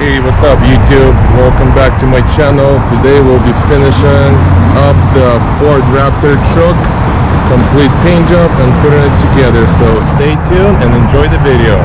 Hey, what's up YouTube? Welcome back to my channel. Today we'll be finishing up the Ford Raptor truck, complete paint job and putting it together. So stay tuned and enjoy the video.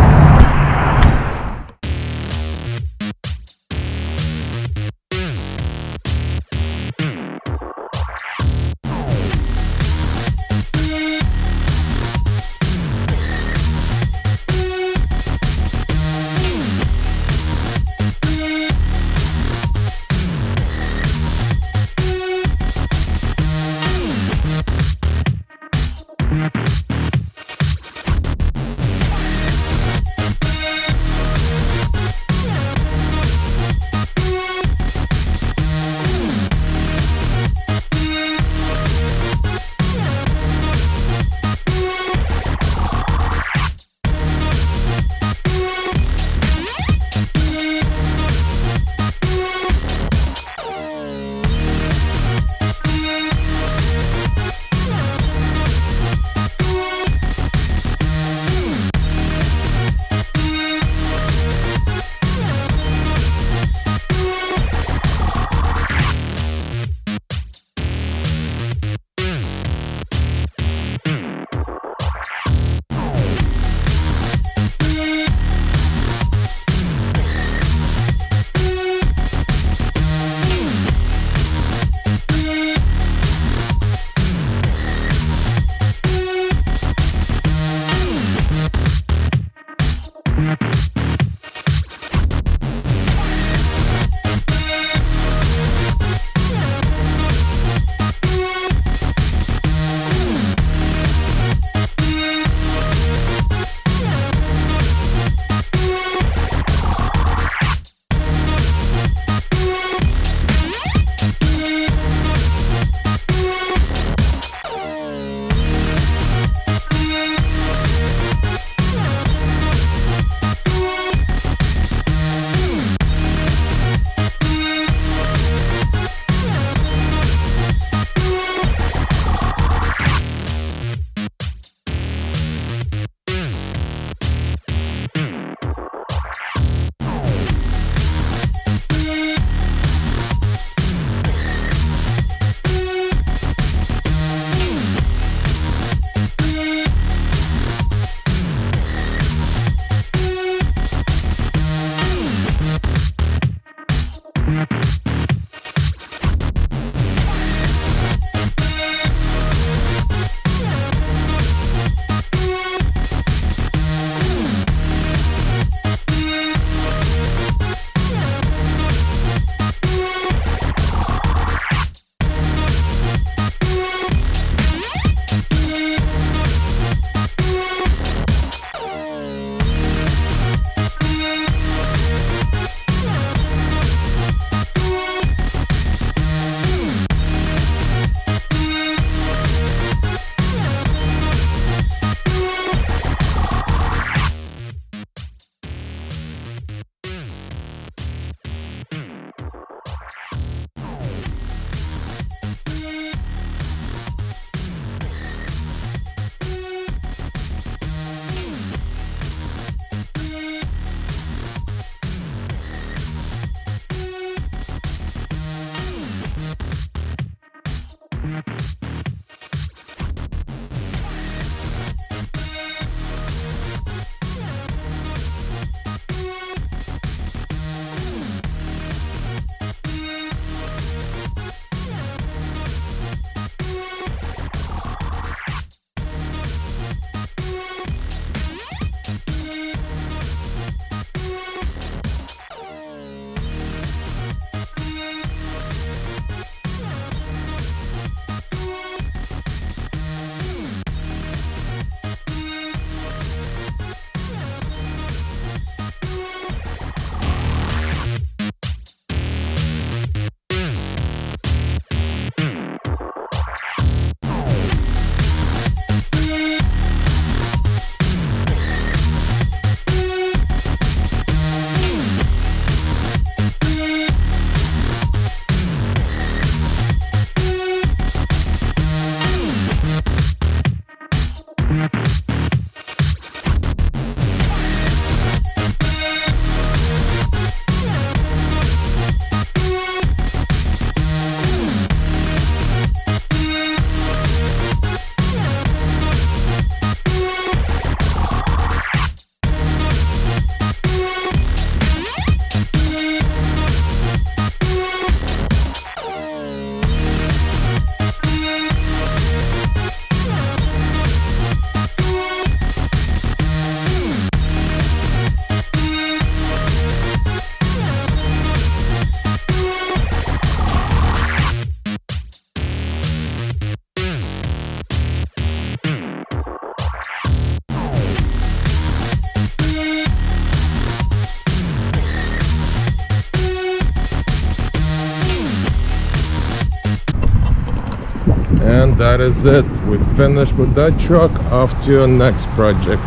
And that is it. We finished with that truck. Off to our next project.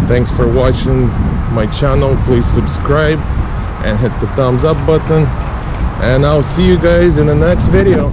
Thanks for watching my channel. Please subscribe and hit the thumbs up button, and I'll see you guys in the next video.